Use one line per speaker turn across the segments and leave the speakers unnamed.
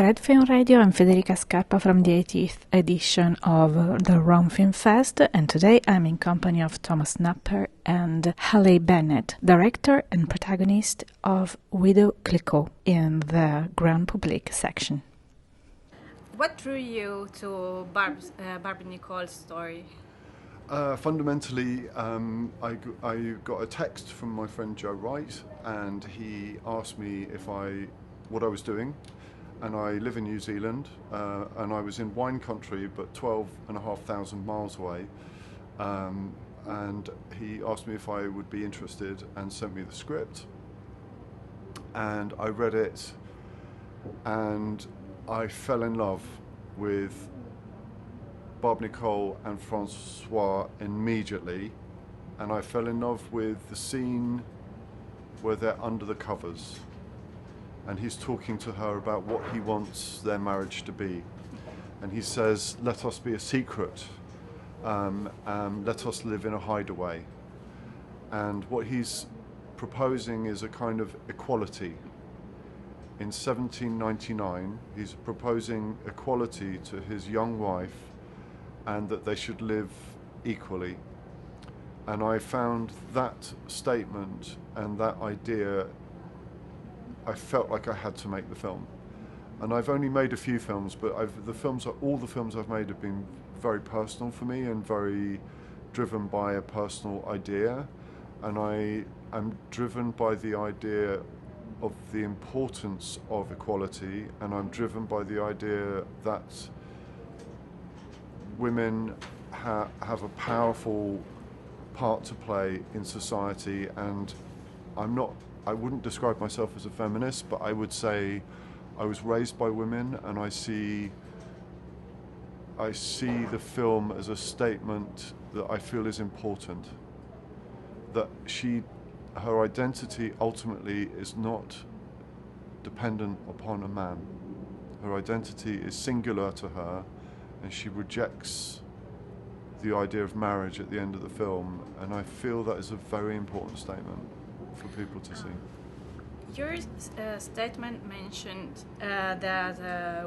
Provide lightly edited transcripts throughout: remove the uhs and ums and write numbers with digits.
Fred Film Radio. I'm Federica Scarpa from the 80th edition of the Rome Film Fest, and today I'm in company of Thomas Napper and Halle Bennett, director and protagonist of WIDOW CLIQUOT in the Grand Public section.
What drew you to Barbe-Nicole's story?
Fundamentally, I got a text from my friend Joe Wright, and he asked me what I was doing. And I live in New Zealand, and I was in wine country, but 12,500 miles away. And he asked me if I would be interested and sent me the script. And I read it, and I fell in love with Barbe-Nicole and Francois immediately, and I fell in love with the scene where they're under the covers and he's talking to her about what he wants their marriage to be, and he says, let us be a secret, let us live in a hideaway. And what he's proposing is a kind of equality. In 1799 he's proposing equality to his young wife, and that they should live equally. And I found that statement and that idea, I felt like I had to make the film. And I've only made a few films, but all the films I've made have been very personal for me and very driven by a personal idea. And I am driven by the idea of the importance of equality, and I'm driven by the idea that women have a powerful part to play in society. And I wouldn't describe myself as a feminist, but I would say I was raised by women, and I see the film as a statement that I feel is important. That her identity ultimately is not dependent upon a man. Her identity is singular to her, and she rejects the idea of marriage at the end of the film, and I feel that is a very important statement for people to see.
Your statement mentioned that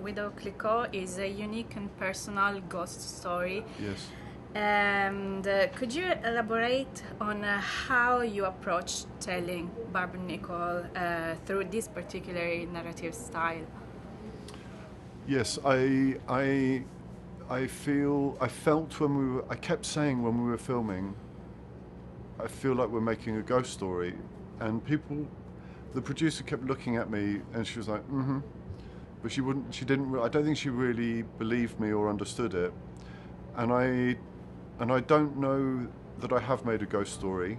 WIDOW CLIQUOT is a unique and personal ghost story.
Yes.
And could you elaborate on how you approach telling Barbe-Nicole through this particular narrative style?
Yes, I kept saying when we were filming, I feel like we're making a ghost story, and the producer kept looking at me, and she was like, mm-hmm, but I don't think she really believed me or understood it, and I don't know that I have made a ghost story,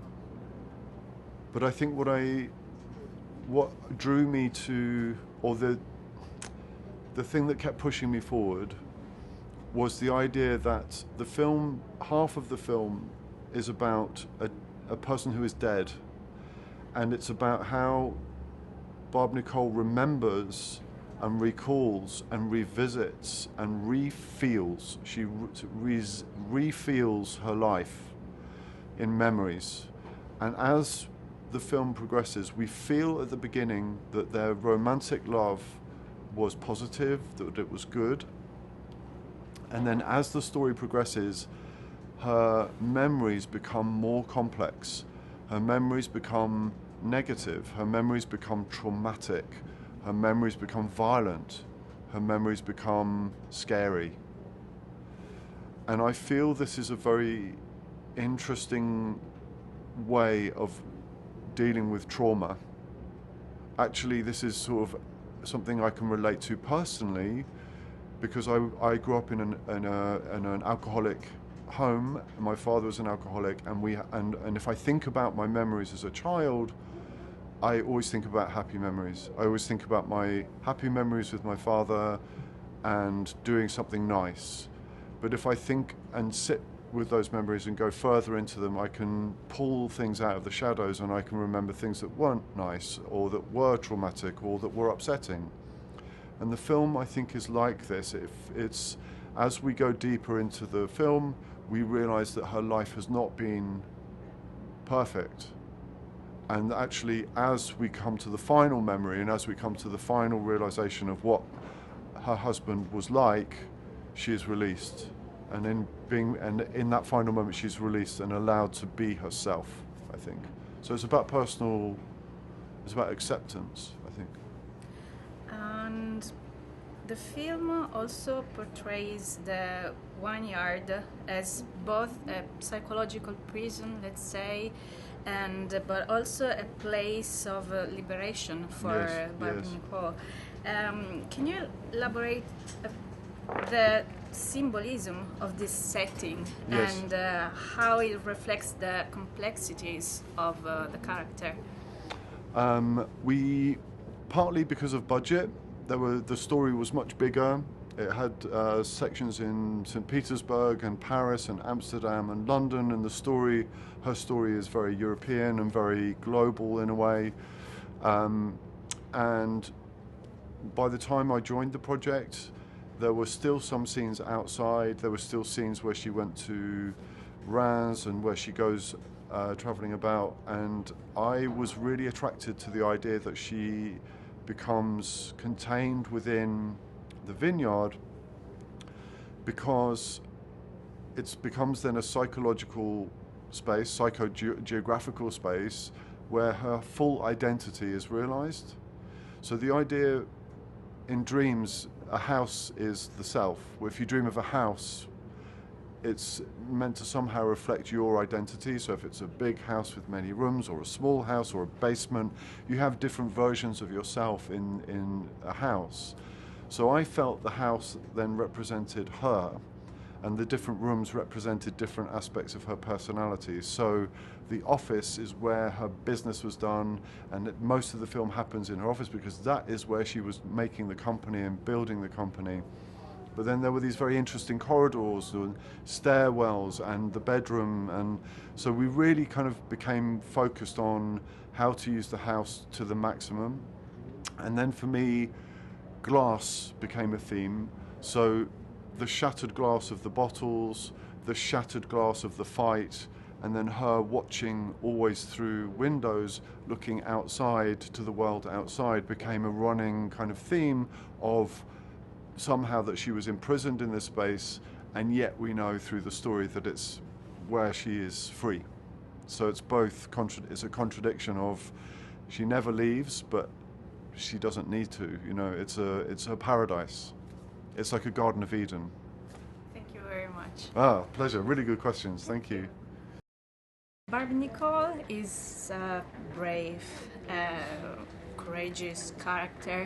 but I think what drew me to, or the thing that kept pushing me forward, was the idea that half of the film is about a person who is dead, and it's about how Barbe-Nicole remembers and recalls and revisits and re-feels. She re-feels her life in memories. And as the film progresses, we feel at the beginning that their romantic love was positive, that it was good. And then as the story progresses, her memories become more complex. Her memories become negative. Her memories become traumatic. Her memories become violent. Her memories become scary. And I feel this is a very interesting way of dealing with trauma. Actually, this is sort of something I can relate to personally, because I grew up in an alcoholic home. My father was an alcoholic, and if I think about my memories as a child, I always think about happy memories. I always think about my happy memories with my father and doing something nice. But if I think and sit with those memories and go further into them, I can pull things out of the shadows, and I can remember things that weren't nice, or that were traumatic, or that were upsetting. And the film, I think, is like this. As we go deeper into the film, we realize that her life has not been perfect. And actually, as we come to the final memory, and as we come to the final realization of what her husband was like, she is released. And in that final moment, she's released and allowed to be herself, I think. So it's about it's about acceptance, I think.
And the film also portrays the vineyard as both a psychological prison, let's say, but also a place of liberation for Barbe-Nicole. Can you elaborate the symbolism of this setting and how it reflects the complexities of the character?
We, partly because of budget, the story was much bigger. It had sections in St. Petersburg and Paris and Amsterdam and London, and her story is very European and very global in a way. And by the time I joined the project, there were still some scenes outside. There were still scenes where she went to Reins and where she goes traveling about. And I was really attracted to the idea that she becomes contained within the vineyard, because it becomes then a psychological space, psycho-geographical space, where her full identity is realized. So the idea in dreams, a house is the self. If you dream of a house, it's meant to somehow reflect your identity. So if it's a big house with many rooms, or a small house, or a basement, you have different versions of yourself in a house. So I felt the house then represented her, and the different rooms represented different aspects of her personality. So the office is where her business was done, and most of the film happens in her office because that is where she was making the company and building the company. But then there were these very interesting corridors and stairwells and the bedroom, and so we really kind of became focused on how to use the house to the maximum. And then for me, glass became a theme. So the shattered glass of the bottles, the shattered glass of the fight, and then her watching always through windows, looking outside to the world outside, became a running kind of theme of somehow that she was imprisoned in this space, and yet we know through the story that it's where she is free. So it's both, it's a contradiction of she never leaves, but she doesn't need to, it's her paradise. It's like a Garden of Eden.
Thank you very much.
Pleasure. Really good questions. Thank you.
Barbe-Nicole is a brave, courageous character.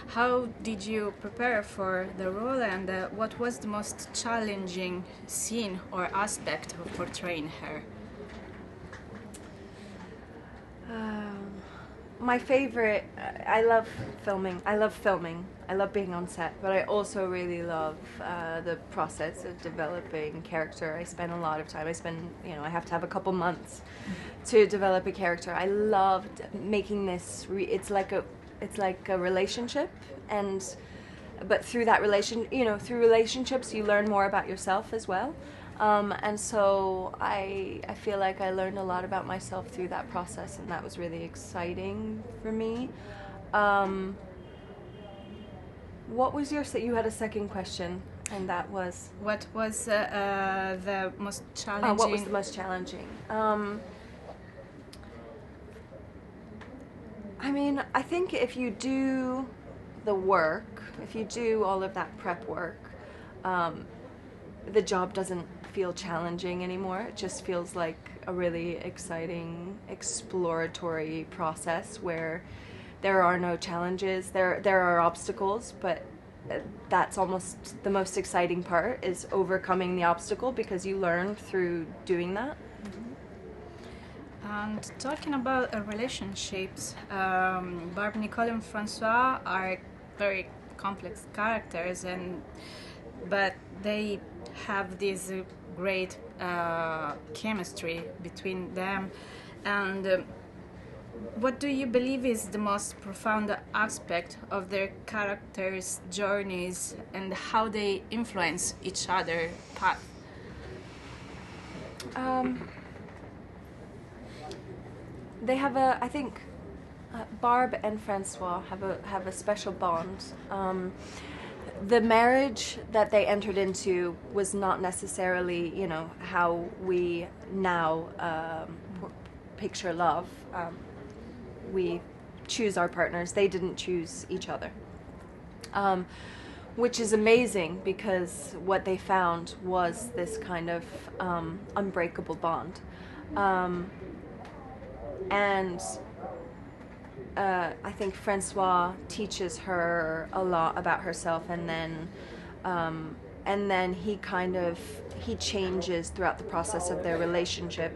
How did you prepare for the role, and what was the most challenging scene or aspect of portraying her?
My favorite, I love filming. I love being on set, but I also really love the process of developing character. I spend a lot of time. I have to have a couple months to develop a character. I loved making this. It's like a relationship, but through that through relationships, you learn more about yourself as well. And so I feel like I learned a lot about myself through that process, and that was really exciting for me. What was you had a second question, and that was?
What was the most challenging?
What was the most challenging? I think if you do the work, if you do all of that prep work, the job doesn't feel challenging anymore. It just feels like a really exciting, exploratory process where there are no challenges. There are obstacles, but that's almost the most exciting part, is overcoming the obstacle, because you learn through doing that.
And talking about relationships, Barbe-Nicole and Francois are very complex characters, but they have this great chemistry between them. And what do you believe is the most profound aspect of their characters' journeys, and how they influence each other's path?
They have I think Barbe and Francois have a special bond. the marriage that they entered into was not necessarily, how we now picture love. We choose our partners. They didn't choose each other. Which is amazing, because what they found was this kind of unbreakable bond. And I think Francois teaches her a lot about herself, and then he changes throughout the process of their relationship,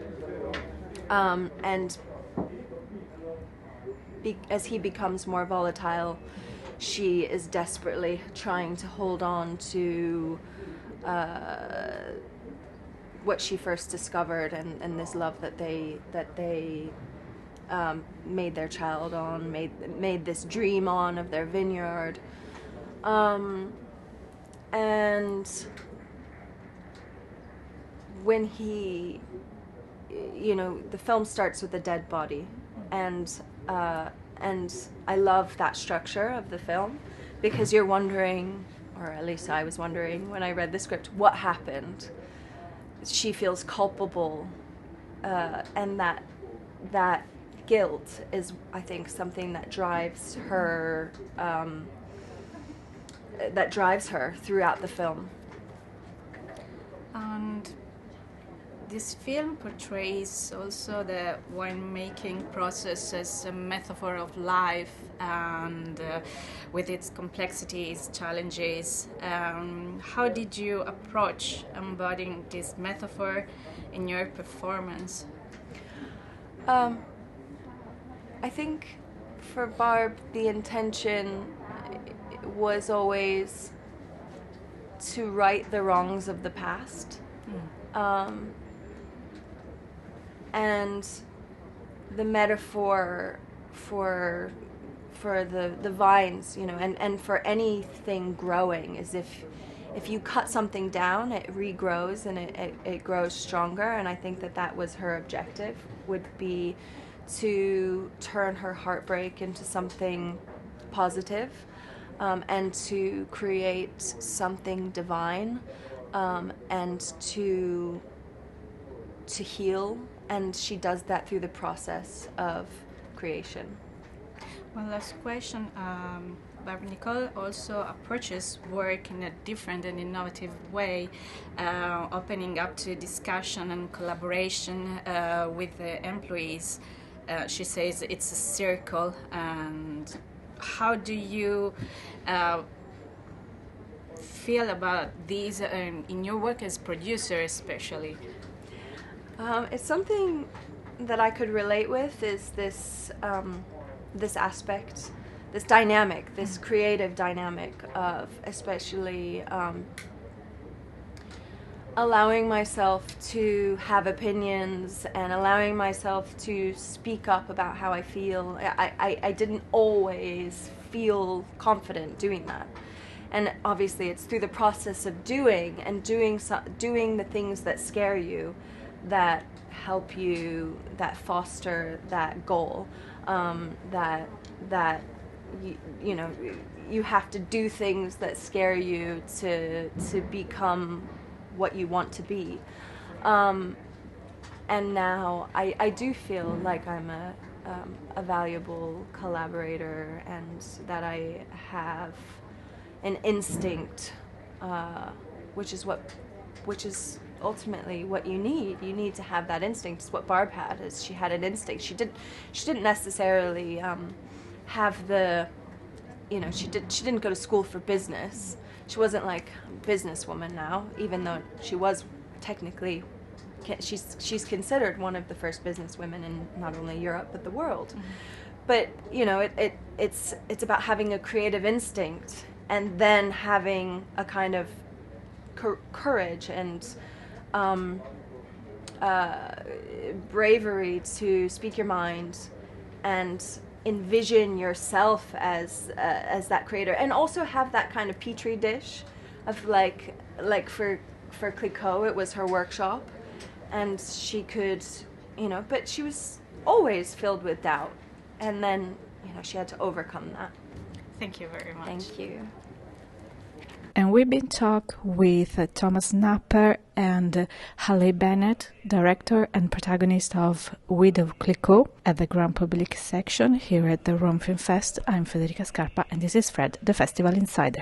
and as he becomes more volatile, she is desperately trying to hold on to what she first discovered, and this love that they made their child on, made this dream on of their vineyard. And when he, the film starts with a dead body, and I love that structure of the film, because you're wondering, or at least I was wondering when I read the script, what happened. She feels culpable, and that guilt is, I think, something that drives her throughout the film.
And this film portrays also the winemaking process as a metaphor of life, and with its complexities, challenges. How did you approach embodying this metaphor in your performance?
I think for Barb, the intention was always to right the wrongs of the past. And the metaphor for the vines, and for anything growing, is if you cut something down, it regrows, and it grows stronger. And I think that was her objective, would be to turn her heartbreak into something positive, and to create something divine, and to heal. And she does that through the process of creation.
One last question. Barbe-Nicole also approaches work in a different and innovative way, opening up to discussion and collaboration with the employees. She says it's a circle. And how do you feel about these in your work as producer, especially?
It's something that I could relate with, is this aspect, this dynamic, this creative dynamic of especially allowing myself to have opinions and allowing myself to speak up about how I feel. I didn't always feel confident doing that. And obviously it's through the process of doing the things that scare you, that help you, that foster that goal, that you have to do things that scare you to become what you want to be. And now I do feel like I'm a valuable collaborator, and that I have an instinct, which is ultimately what you need. You need to have that instinct. It's what Barb had. Is she had an instinct. She didn't necessarily have the, she didn't go to school for business. She wasn't like a businesswoman now, even though she was technically, she's considered one of the first businesswomen in not only Europe but the world. Mm-hmm. But it's about having a creative instinct, and then having a kind of courage and bravery to speak your mind and envision yourself as that creator, and also have that kind of petri dish of like for Clicquot, it was her workshop, and she could, but she was always filled with doubt, and then she had to overcome that.
Thank you very much.
Thank you.
And we've been talking with Thomas Napper and Halle Bennett, director and protagonist of WIDOW CLIQUOT at the Grand Public section here at the Rome Film Fest. I'm Federica Scarpa, and this is Fred, the Festival Insider.